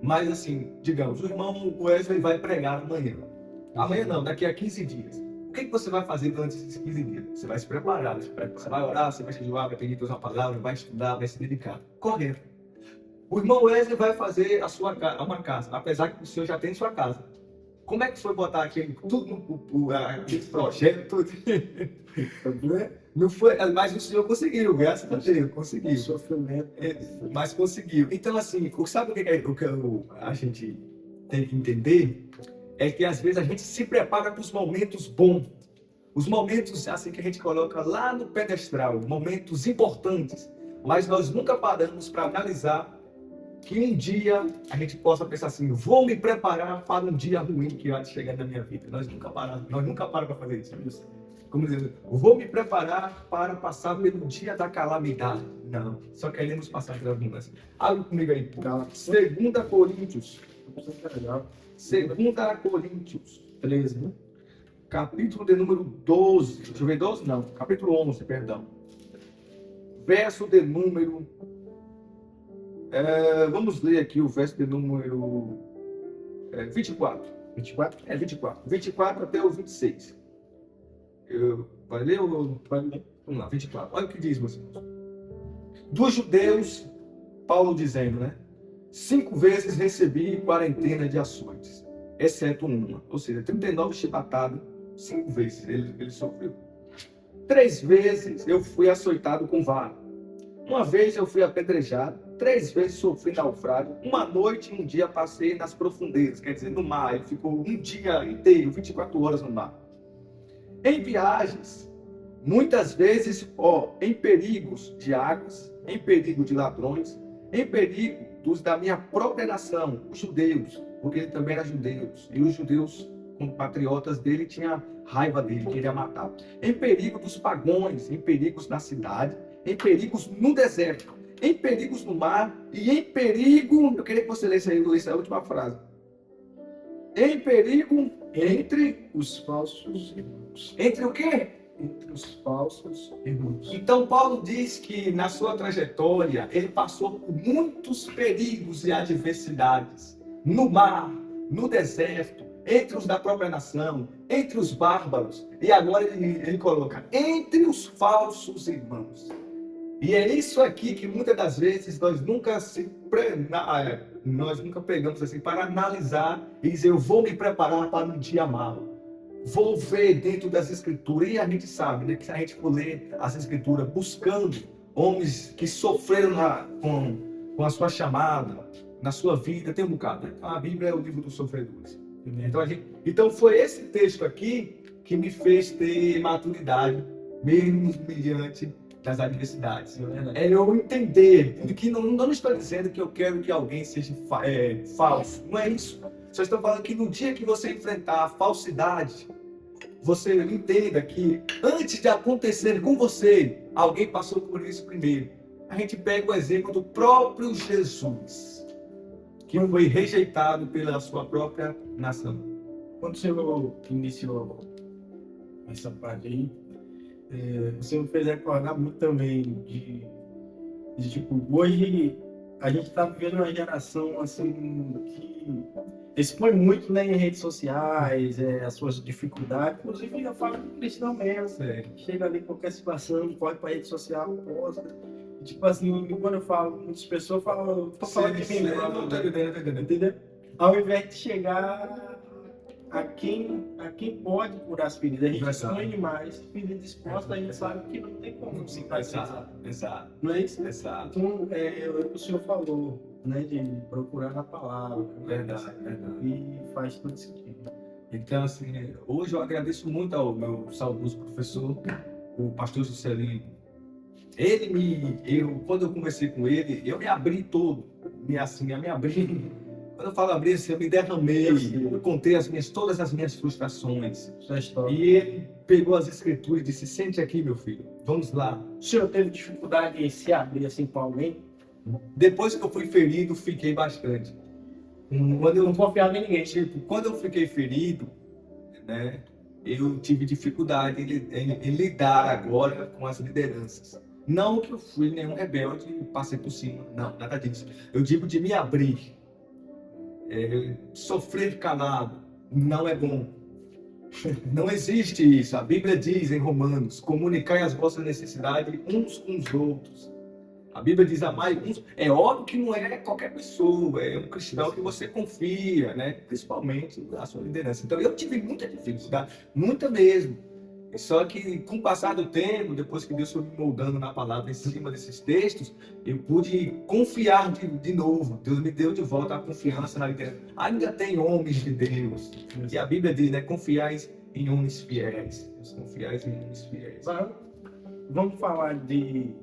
Mas assim, digamos, o irmão Wesley vai pregar amanhã. Amanhã não, daqui a 15 dias. O que você vai fazer durante esses 15 dias? Você vai se preparar, você vai orar, você vai se jejuar, vai pedir Deus uma palavra, vai estudar, vai se dedicar. Correto. O irmão Wesley vai fazer uma casa, apesar que o senhor já tem sua casa. Como é que foi botar aquele projeto, tudo? Não foi, mas o senhor conseguiu, graças a Deus, conseguiu. Sofrimento. Mas conseguiu. Então, assim, sabe o que a gente tem que entender? É que às vezes a gente se prepara para os momentos bons. Os momentos assim que a gente coloca lá no pedestral, momentos importantes. mas nós nunca paramos para analisar que um dia a gente possa pensar assim, vou me preparar para um dia ruim que há de chegar na minha vida. Nós nunca paramos para fazer isso. Como dizer, vou me preparar para passar pelo dia da calamidade. Não, só queremos passar pela abundância. Abre comigo aí, 2 Coríntios. 2 Coríntios 13, né? Capítulo de número 12. Deixa eu ver, 12 não, capítulo 11, perdão. Verso de número... vamos ler aqui o verso de número 24. 24? 24. 24 até o 26. Vai ler ou vai ler? Vamos lá, 24. Olha o que diz, meus irmãos. Dos judeus, Paulo dizendo, né? 5 vezes recebi quarentena de açoites, exceto uma. Ou seja, 39 chibatadas, 5 vezes ele sofreu. 3 vezes eu fui açoitado com vara. Uma vez eu fui apedrejado. 3 vezes sofri naufrágio. Uma noite e um dia passei nas profundezas, quer dizer, no mar. Ele ficou um dia inteiro, 24 horas no mar. Em viagens, muitas vezes, em perigos de águas, em perigo de ladrões, em perigo dos da minha própria nação, os judeus, porque ele também era judeu, e os judeus, compatriotas dele, tinham raiva dele, queria matar. Em perigo dos pagões, em perigos na cidade, em perigos no deserto, em perigos no mar e em perigo, eu queria que você lesse aí, a última frase. Em perigo entre os falsos irmãos. Entre o quê? Entre os falsos irmãos. Então Paulo diz que na sua trajetória ele passou por muitos perigos e adversidades. No mar, no deserto, entre os da própria nação, entre os bárbaros. E agora ele coloca, entre os falsos irmãos. E é isso aqui que muitas das vezes nós nunca pegamos assim para analisar e dizer, eu vou me preparar para um dia mau. Vou ver dentro das escrituras, e a gente sabe, né, que se a gente for ler as escrituras buscando homens que sofreram com a sua chamada, na sua vida, tem um bocado, né? A Bíblia é o livro dos sofredores. Então foi esse texto aqui que me fez ter maturidade, mesmo mediante das adversidades. É eu entender que não estou dizendo que eu quero que alguém seja falso. Não é isso. Só estou falando que no dia que você enfrentar a falsidade, você entenda que antes de acontecer com você, alguém passou por isso primeiro. A gente pega o exemplo do próprio Jesus, que foi rejeitado pela sua própria nação. Quando você iniciou essa parte aí, você me fez recordar muito também de tipo, hoje a gente está vivendo uma geração assim que expõe muito, né, em redes sociais, as suas dificuldades, inclusive eu falo com cristão mesmo, chega ali qualquer situação, corre para a rede social, posta, tipo assim, quando eu falo, muitas pessoas falam, tô falando de mim, entendeu? Ao invés de chegar a quem pode curar as feridas, a gente expõe demais, feridas expostas, a gente sabe que não tem como cicatrizar. Exato. Não é isso? Exato. Então, o senhor falou, né, de procurar na palavra. Verdade. E faz tudo sentido. Então, assim, hoje eu agradeço muito ao meu saudoso professor, o pastor Juscelino. Quando eu conversei com ele, eu me abri todo, me abri. Quando eu falo abrir, assim, eu me derramei, eu contei todas as minhas frustrações. E ele pegou as escrituras e disse, sente aqui, meu filho, vamos lá. O senhor teve dificuldade em se abrir assim com alguém? Depois que eu fui ferido, fiquei bastante. Quando eu não confiava em ninguém. Quando eu fiquei ferido, né, eu tive dificuldade em lidar agora com as lideranças. Não que eu fui nenhum rebelde e passei por cima, não, nada disso. Eu digo de me abrir. Sofrer calado não é bom. Não existe isso. A Bíblia diz em Romanos, comunicai as vossas necessidades uns com os outros. A Bíblia diz amai uns. É óbvio que não é qualquer pessoa, é um cristão que você confia, né? Principalmente a sua liderança. Então eu tive muita dificuldade, muita mesmo. Só que com o passar do tempo, depois que Deus foi me moldando na palavra em cima desses textos, eu pude confiar de novo. Deus me deu de volta a confiança na liderança. Ainda tem homens de Deus. E a Bíblia diz, né? Confiais em homens fiéis. Confiais em homens fiéis. Vamos falar de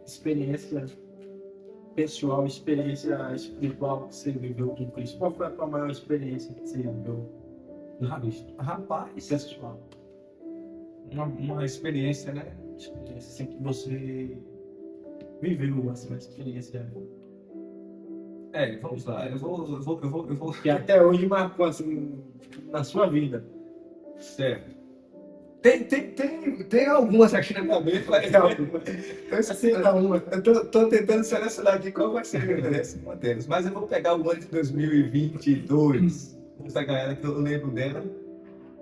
experiência pessoal, experiência espiritual que você viveu com Cristo? Qual foi a tua maior experiência que você viveu com Cristo? Rapaz, Pessoal, uma experiência, né? experiência assim, que você viveu, assim, uma experiência Vamos lá. Eu vou. que até hoje marcou assim na sua vida. Certo. Tem algumas aqui na minha mente, mas eu tô tentando selecionar aqui qual vai ser uma delas. Mas eu vou pegar o ano de 2022. Vou pegar ela, que eu lembro dela.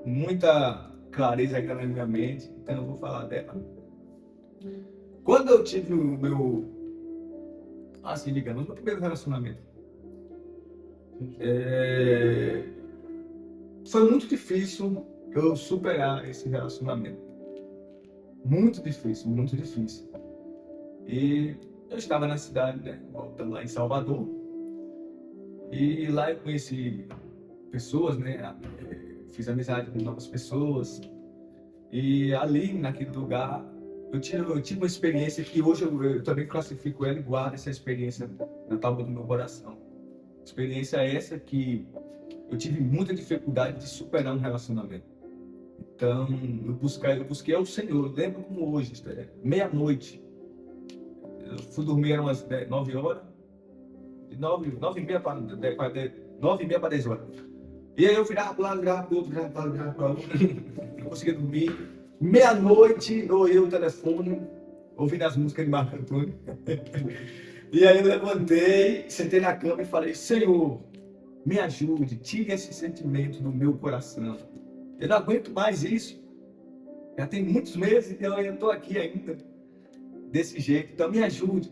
Muita clareza aqui na minha mente, então eu vou falar dela. Quando eu tive o meu, assim, digamos, meu primeiro relacionamento, foi muito difícil eu superar esse relacionamento. Muito difícil, muito difícil. E eu estava na cidade, né, voltando lá em Salvador, e lá eu conheci pessoas, né, fiz amizade com novas pessoas, e ali, naquele lugar, eu tive uma experiência que hoje eu também classifico ela e guardo essa experiência na tábua do meu coração. Experiência essa que eu tive muita dificuldade de superar um relacionamento. Então, eu busquei ao Senhor, lembro como hoje, meia-noite. Eu fui dormir, eram umas 9 horas, de 9h30 para 10 horas. E aí eu virava para um lado, virava para o outro, virava para o outro. Não conseguia dormir. Meia-noite, eu olhei o telefone, ouvindo as músicas de Marco Antônio. E aí eu levantei, sentei na cama e falei: Senhor, me ajude, tire esse sentimento do meu coração. Eu não aguento mais isso. Já tem muitos meses e eu estou aqui ainda, desse jeito. Então me ajude.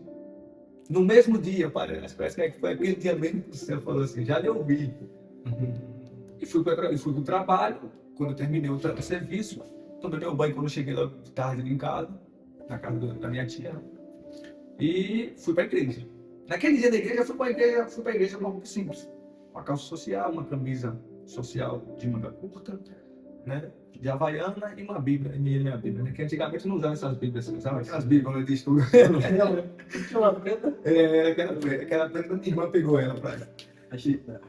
No mesmo dia, parece que foi aquele dia mesmo que o Senhor falou assim: já lhe ouvi. E fui para o trabalho. Quando eu terminei o serviço, tomei meu banho quando eu cheguei lá de tarde em casa, na casa da minha tia. E fui para a igreja. Naquele dia da igreja, fui para a igreja muito simples. Uma calça social, uma camisa social de manga curta, né, de havaiana e uma Bíblia, minha Bíblia, né, que antigamente não usava essas Bíblias, sabe? Aquelas Bíblias onde diz tudo. Aquela preta, minha irmã pegou ela pra ela.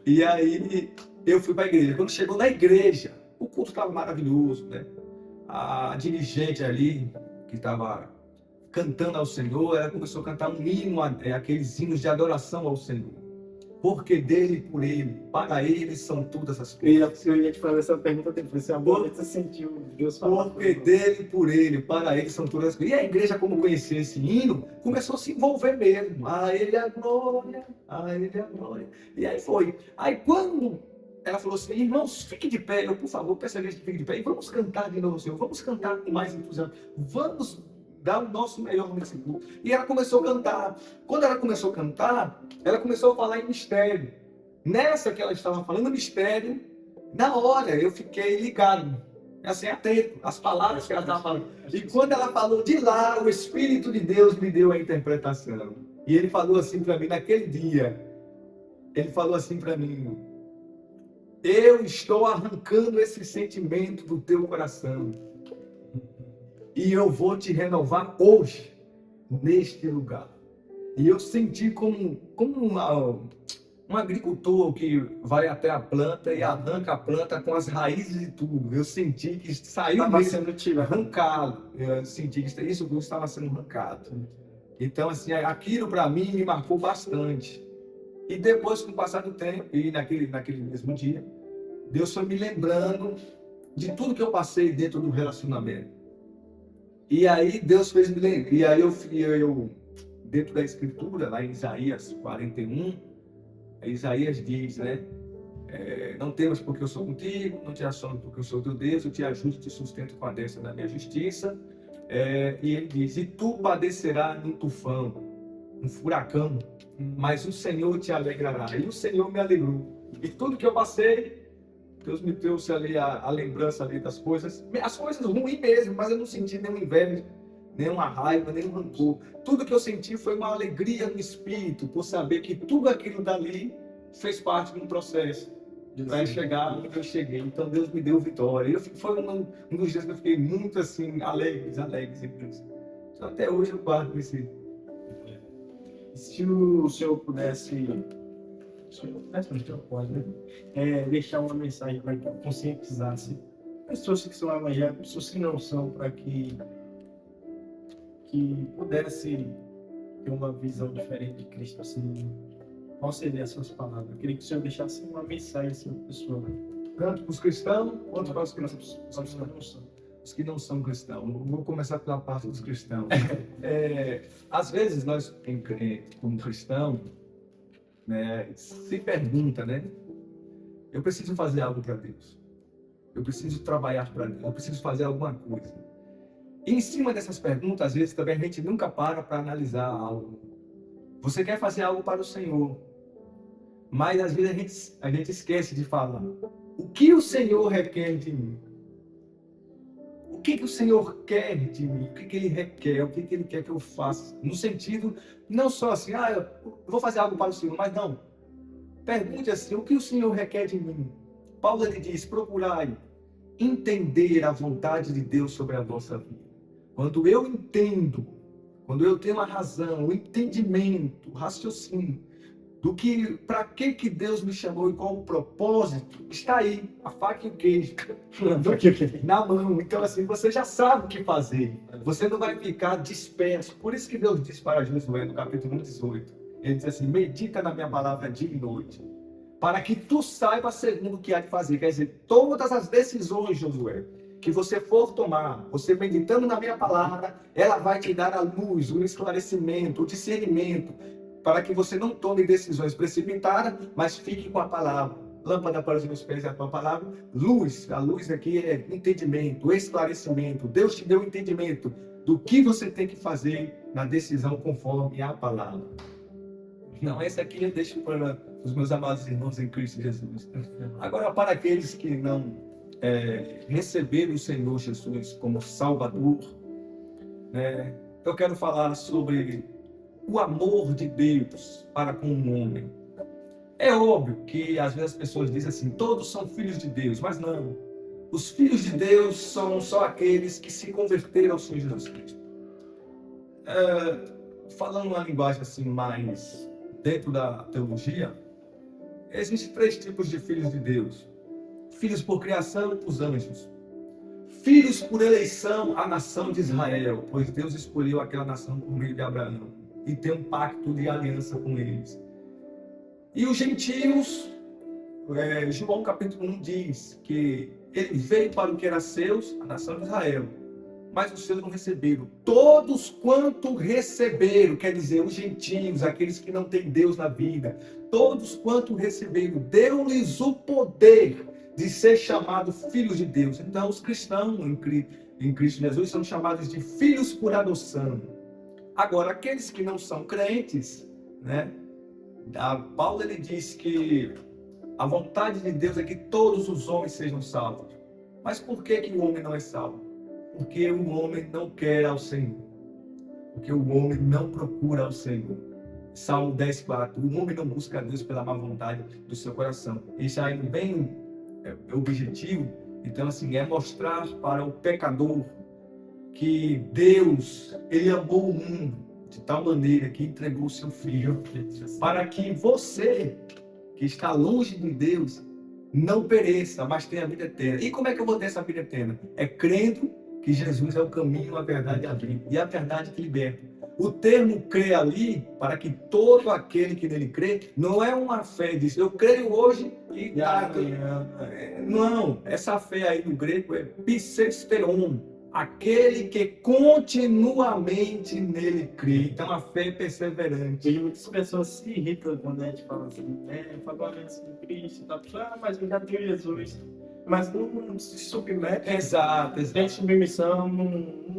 E aí eu fui para a igreja. Quando chegou na igreja, o culto estava maravilhoso, né? A dirigente ali, que estava cantando ao Senhor, ela começou a cantar um hino, aqueles hinos de adoração ao Senhor. Porque dele, por ele, para ele são todas as coisas. Eu ia te fazer essa pergunta depois, você sentiu Deus falar. Porque dele, por ele, para ele são todas as coisas. E a igreja, como conhecia esse hino, começou a se envolver mesmo. A ele a glória, a ele a glória. E aí foi. Aí quando ela falou assim: irmãos, fique de pé, por favor, peço a igreja que fique de pé, e vamos cantar de novo, Senhor, vamos cantar com mais entusiasmo, vamos dar o nosso melhor nesse culto. E ela começou a cantar. Quando ela começou a cantar, ela começou a falar em mistério. Nessa que ela estava falando mistério, na hora eu fiquei ligado, assim, atento às palavras que ela estava falando. E quando ela falou de lá, o Espírito de Deus me deu a interpretação. E ele falou assim para mim naquele dia, ele falou assim para mim: eu estou arrancando esse sentimento do teu coração. E eu vou te renovar hoje, neste lugar. E eu senti como um agricultor que vai até a planta e arranca a planta com as raízes e tudo. Eu senti que saiu mesmo arrancado. Eu senti que isso estava sendo arrancado. Então, assim, aquilo para mim me marcou bastante. E depois, com o passar do tempo, e naquele mesmo dia, Deus foi me lembrando de tudo que eu passei dentro do relacionamento. E aí Deus fez me lembrar. E aí eu dentro da Escritura, lá em Isaías 41, Isaías diz, né? Não temas porque eu sou contigo, não te assombres porque eu sou teu Deus, eu te ajudo e te sustento com a destra da minha justiça. E ele diz: e tu padecerás num tufão, um furacão, mas o Senhor te alegrará. E o Senhor me alegrou. E tudo que eu passei, Deus me trouxe ali a lembrança ali das coisas, as coisas ruins mesmo, mas eu não senti nenhum inveja, nenhuma raiva, nenhum rancor. Tudo que eu senti foi uma alegria no espírito, por saber que tudo aquilo dali fez parte de um processo para chegar onde eu cheguei. Então Deus me deu vitória. Foi um dos dias que eu fiquei muito assim, alegre em Deus. Até hoje eu guardo esse. Se o senhor pudesse, não, o senhor pode, né? Deixar uma mensagem para que conscientizasse pessoas que são evangélicas, pessoas que não são, para que pudesse ter uma visão diferente de Cristo, assim, qual seria as suas palavras? Eu queria que o senhor deixasse uma mensagem assim para a pessoa, né? Tanto para os cristãos quanto para os que não não são. Os que não são cristãos. Vou começar pela parte dos cristãos. Às vezes nós, como cristão, né, se pergunta, né? Eu preciso fazer algo para Deus. Eu preciso trabalhar para Deus. Eu preciso fazer alguma coisa. E em cima dessas perguntas, às vezes também a gente nunca para analisar algo. Você quer fazer algo para o Senhor, mas às vezes a gente esquece de falar. O que o Senhor requer de mim? O que o Senhor quer de mim? O que Ele requer? O que Ele quer que eu faça? No sentido, não só assim, eu vou fazer algo para o Senhor, mas não. Pergunte assim, o que o Senhor requer de mim? Paulo ele diz, procurai entender a vontade de Deus sobre a vossa vida. Quando eu entendo, quando eu tenho a razão, o entendimento, o raciocínio, do que, para que Deus me chamou e qual o propósito, está aí, a faca e o queijo, na mão. Então assim, você já sabe o que fazer. Você não vai ficar disperso. Por isso que Deus diz para Josué, no capítulo 18, ele diz assim, medita na minha palavra dia e noite, para que tu saiba segundo o que há de fazer. Quer dizer, todas as decisões, Josué, que você for tomar, você meditando na minha palavra, ela vai te dar a luz, o esclarecimento, o discernimento, para que você não tome decisões precipitadas, mas fique com a palavra. Lâmpada para os meus pés é a tua palavra. Luz, a luz aqui é entendimento, esclarecimento. Deus te deu entendimento do que você tem que fazer na decisão conforme a palavra. Não, esse aqui eu deixo para os meus amados irmãos em Cristo Jesus. Agora, para aqueles que não receberam o Senhor Jesus como Salvador, né, eu quero falar sobre o amor de Deus para com o homem. É óbvio que às vezes as pessoas dizem assim, todos são filhos de Deus, mas não. Os filhos de Deus são só aqueles que se converteram ao Senhor Jesus Cristo. Falando uma linguagem assim mais dentro da teologia, existem 3 tipos de filhos de Deus. Filhos por criação, os anjos. Filhos por eleição, a nação de Israel, pois Deus escolheu aquela nação por meio de Abraão e tem um pacto de aliança com eles. E os gentios, João capítulo 1 diz que ele veio para o que era seus, a nação de Israel, mas os seus não receberam. Todos quanto receberam, quer dizer, os gentios, aqueles que não têm Deus na vida, todos quanto receberam, deu-lhes o poder de ser chamados filhos de Deus. Então, os cristãos em Cristo Jesus são chamados de filhos por adoção. Agora, aqueles que não são crentes, né? Paulo ele diz que a vontade de Deus é que todos os homens sejam salvos. Mas por que o homem não é salvo? Porque o homem não quer ao Senhor. Porque o homem não procura ao Senhor. Salmo 10:4. O homem não busca a Deus pela má vontade do seu coração. Isso aí bem objetivo. Então assim, é mostrar para o pecador que Deus, ele amou o mundo de tal maneira que entregou o seu filho para que você, que está longe de Deus, não pereça, mas tenha a vida eterna. E como é que eu vou ter essa vida eterna? É crendo que Jesus é o caminho, a verdade e a vida. E a verdade que liberta. O termo crer ali, para que todo aquele que nele crê, não é uma fé, diz, eu creio hoje e não, essa fé aí no grego é pisesteron, aquele que continuamente nele crê. Então a fé é perseverante. E muitas pessoas se irritam quando a gente fala assim, favorece em Cristo, tá? Mas eu já tenho Jesus. Mas não se submete. Exato. Tem submissão,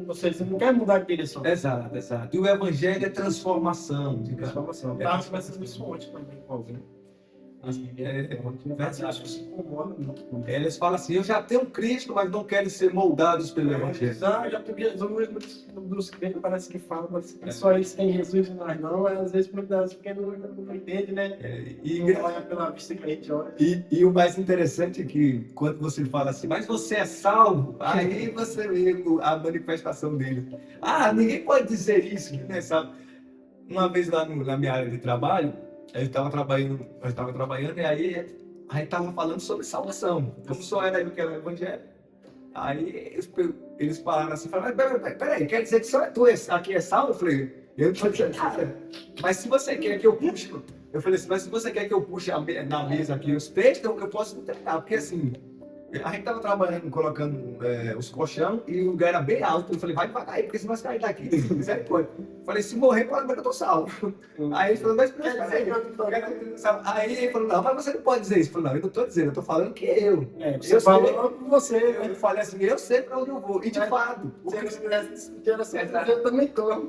vocês não querem mudar de direção. Exato. E o evangelho é transformação. Transformação. Tá, mas isso ontem também com alguém. Acho se incomoda muito com isso. Eles falam assim, eu já tenho Cristo, mas não querem ser moldados pelo Evangelho. Já tem Jesus dos crentes, parece que falam, parece que só eles têm Jesus e nós não, às vezes muitas vezes porque não entende, né? Não olha pela vista que a gente olha. E o mais interessante é que quando você fala assim, mas você é salvo, aí você vê a manifestação dele. Ah, ninguém pode dizer isso, que não é salvo. Uma vez lá na minha área de trabalho, eu estava trabalhando e aí a gente estava falando sobre salvação. Como só era eu que era o evangelho. Aí eles pararam assim, falaram, mas peraí, quer dizer que só tu aqui é salvo? Eu falei, eu não estou dizendo nada. Mas se você quer que eu puxe, eu falei assim, mas se você quer que eu puxe na mesa aqui os textos, então eu posso entregar, porque assim, a gente estava trabalhando, colocando os colchão e o lugar era bem alto. Eu falei, vai devagar aí, porque senão você vai cair daqui. Misericórdia. Falei, se morrer, pode ver que eu tô salvo. Aí ele falou, mas peraí, aí ele falou, não, mas você não pode dizer isso. Eu falei, não, eu não tô dizendo, eu tô falando que eu. Você falou com você. Eu falei assim, eu sei pra onde eu vou. E de fato, Se ele estivesse discutindo assim, eu também tô.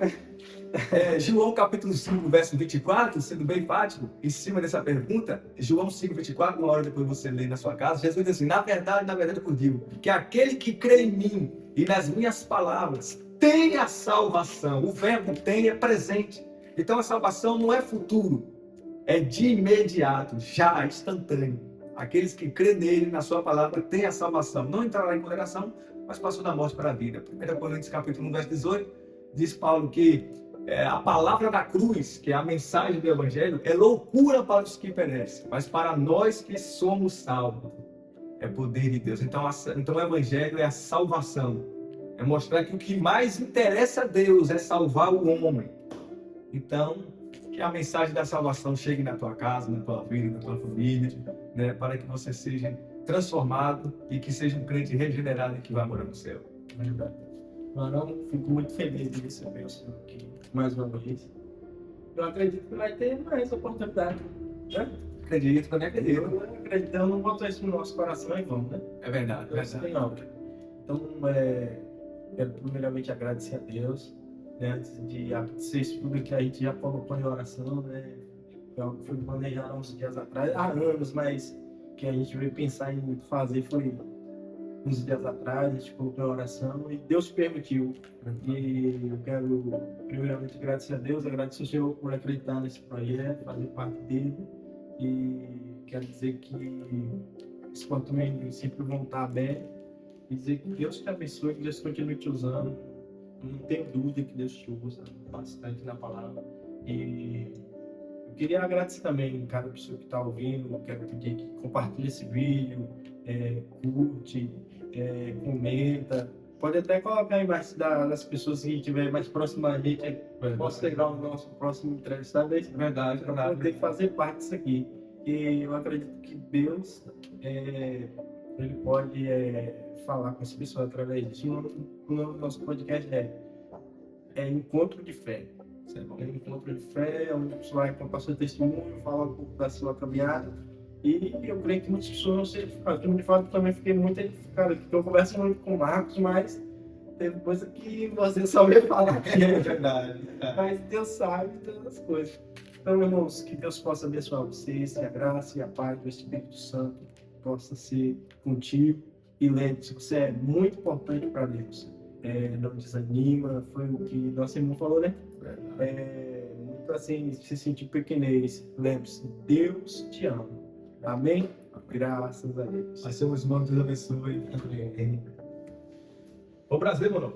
João capítulo 5, verso 24, sendo bem enfático, em cima dessa pergunta, João 5, 24, uma hora depois você lê na sua casa, Jesus diz assim, na verdade eu vos digo, que aquele que crê em mim e nas minhas palavras tem a salvação. O verbo tem é presente. Então a salvação não é futuro, é de imediato, já, instantâneo. Aqueles que crêem nele, na sua palavra, têm a salvação. Não entrará em condenação, mas passou da morte para a vida. 1 Coríntios capítulo 1, verso 18, diz Paulo que a palavra da cruz, que é a mensagem do Evangelho, é loucura para os que perecem, mas para nós que somos salvos, é poder de Deus. Então o Evangelho é a salvação. É mostrar que o que mais interessa a Deus é salvar o homem. Então, que a mensagem da salvação chegue na tua casa, na tua vida, na tua família, né, para que você seja transformado e que seja um crente regenerado e que vai morar no céu. Marão, fico muito feliz de receber o senhor aqui mais uma vez. Eu acredito que vai ter mais oportunidade, né? Acredito, também acredito. Eu acredito, eu não boto isso no nosso coração e vamos, né? É verdade, é verdade. Então, quero primeiramente agradecer a Deus, né? Antes de ser isso tudo que a gente já colocou em oração, né? Foi algo que foi planejado há uns dias atrás, há anos, mas que a gente veio pensar em fazer foi uns dias atrás, a gente colocou em oração e Deus permitiu. E eu quero primeiramente agradecer a Deus, agradecer ao Senhor por acreditar nesse projeto, fazer parte dele. E quero dizer que os portões também sempre vão estar abertos e dizer que Deus te abençoe, que Deus continue te usando. Não tenho dúvida que Deus te usa bastante na palavra. E eu queria agradecer também cada pessoa que está ouvindo. Eu quero pedir que compartilhe esse vídeo, curte, comenta. Pode até colocar embaixo das pessoas que estiverem mais próximas a gente. Posso pegar o nosso próximo entrevistado. É verdade, para poder fazer parte disso aqui. E eu acredito que Deus ele pode falar com as pessoas através disso. O nome do nosso podcast é Encontro de Fé. É um encontro de fé, onde a pessoa vai contar seu testemunho, falar um pouco da sua caminhada. E eu creio que muitas pessoas vão ser edificadas. De fato, também fiquei muito edificado, porque eu converso muito com o Marcos, mas teve coisa que você só veio falar aqui. É verdade. Mas Deus sabe todas as coisas. Então, irmãos, que Deus possa abençoar vocês, que a graça e a paz do Espírito Santo possa ser contigo. E lembre-se, você é muito importante para Deus. Não desanima, foi o que nosso irmão falou, né? Muito assim, se sentir pequenez. Lembre-se, Deus te ama. Amém? Graças a Deus. Assim, os irmãos, Deus abençoe. O Brasil, mano.